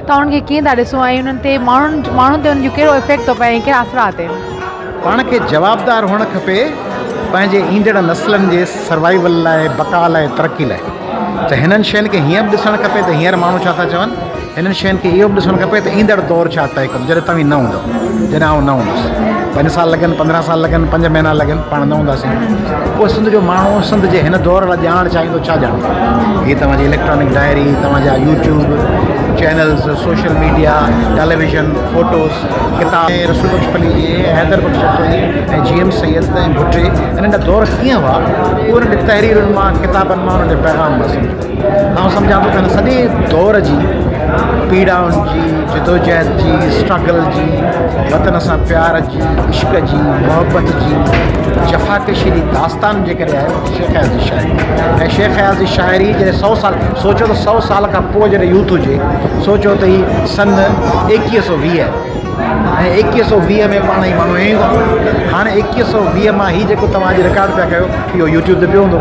त उन्हनि खे कीअं था ॾिसो ऐं उन्हनि ते माण्हुनि ते उन्हनि जो कहिड़ो इफेक्ट थो पए ऐं कहिड़ा असरात आहिनि? पाण खे जवाबदार हुअणु खपे पंहिंजे ईंदड़ नस्लनि जे सर्वाइवल लाइ, बका लाइ, तरक़ी लाइ। त हिननि शयुनि खे हीअं बि ॾिसणु खपे त हींअर माण्हू छा था चवनि, हिननि शयुनि खे इहो बि ॾिसणु खपे त ईंदड़ दौरु छा तइ कंदो जॾहिं तव्हीं न हूंदो, जॾहिं आउं न हूंदुसि। 5 साल लॻनि, 15 साल लॻनि, 5 महीना लॻनि, पाण न हूंदासीं। पोइ सिंध जो माण्हू सिंध जे हिन दौर लाइ ॼाणणु चाहींदो, छा ॼाणे? हीअ तव्हांजी इलेक्ट्रॉनिक डायरी, तव्हांजा YouTube channels, social media, television, photos, किताब, रसूल पलीजी, हैदर बख्श ऐं GM सैयद ऐं भुटे, हिननि जा दौर कीअं हुआ उहो हिन तहरीरुनि मां, किताबनि मां, हुननि जे पैगाम मां सम्झो। आउं सम्झां थो त हिन सॼे दौर जी पीड़ाउनि जी, जदोजहद जी, स्ट्रगल जी, वतन सां प्यार जी, इश्क जी, मोहब्बत जी, जफ़ाकशी जी दास्तान जे करे आहे शेख अयाज़ जी शाइरी। ऐं शेख अयाज़ जी शाइरी जॾहिं 100 साल, सोचो त 100 साल खां पोइ जॾहिं यूथ हुजे, सोचो त ही सन 2120 ऐं 2120 में पाण ई माण्हू ईंदो। हाणे 2120 मां ही जेको तव्हांजी रिकॉर्ड पिया कयो इहो यूट्यूब ते पियो हूंदो।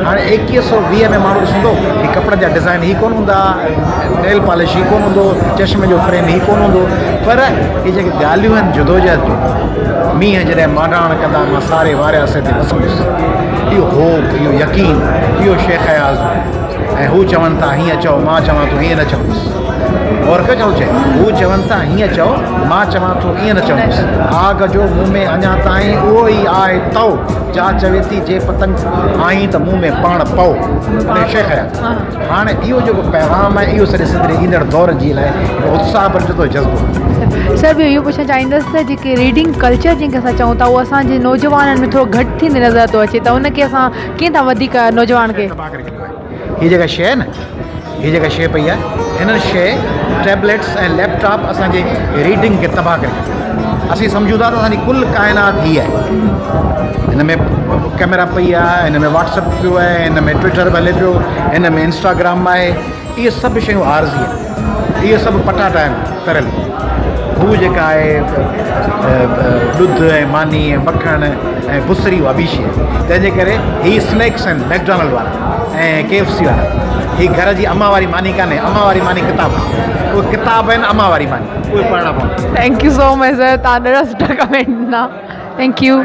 हाणे 2120 में माण्हू ॾिसंदो ही कपिड़े जा डिज़ाइन ही कोन हूंदा, नेल पॉलिश ही कोन हूंदो, चश्मे जो फ्रेम ही कोन हूंदो, पर इहे जेके ॻाल्हियूं आहिनि जदोजहद जूं, मींहं जॾहिं मांडाण कंदा मां सारे वारियासे ते वसंदुसि, इहो होप, इहो यकीन, इहो शेख अयाज़। ऐं हू चवनि था हीअं चओ, मां चवां थो हीअं न चवंदुसि। और क्या चओ चए, हू चवनि था हीअं चओ, मां चवां थो ईअं न चवंदुसि। आग जो मुंहुं में अञा ताईं उहो ई आहे तओ, जा चवे थी जे पतंग आई त मुंहुं में पाण पओ। शेख अयाज़। हाणे इहो जेको पैगाम आहे इहो सॼे सिंध ईंदड़ दौर जी लाइ उत्साह भरिजो जज़्बो। सर ॿियो इहो पुछणु चाहींदसि त जेके रीडिंग कल्चर जंहिंखे असां चऊं था उहो असांजे नौजवाननि में थोरो घटि थींदी नज़र थो अचे, त उनखे असां कीअं था वधीक नौजवान खे? हीअ जेका शइ आहे न, हीअ जेका शइ पई आहे, हिननि शइ टैबलेट्स ऐं लैपटॉप असांजे रीडिंग खे तबाह करे। असीं सम्झूं था त असांजी कुल काइनात हीअ आहे। हिन में कैमरा पई आहे, हिन में व्हाट्सअप पियो आहे, हिन में ट्विटर बि हले पियो, हिन में इंस्टाग्राम आहे। इहे सभु शयूं आर्ज़ी आहिनि, इहे सभु पटाटा आहिनि तरियल। हू जेका आहे ॾुध ऐं मानी ऐं मखण ऐं बुसरी उहा ॿी शइ। तंहिंजे करे हीअ स्नैक्स आहिनि मैकडॉनल्ड वारा ऐं KFC वारा। ही घर जी अम्मा वारी मानी कान्हे, अम्मा वारी मानी किताब आहे, उहे किताब आहिनि अम्मा वारी मानी, उहे पढ़णा पवंदा। Thank you so much sir, तव्हां ॾाढा सुठा कमेंट ॾिना, थैंक यू।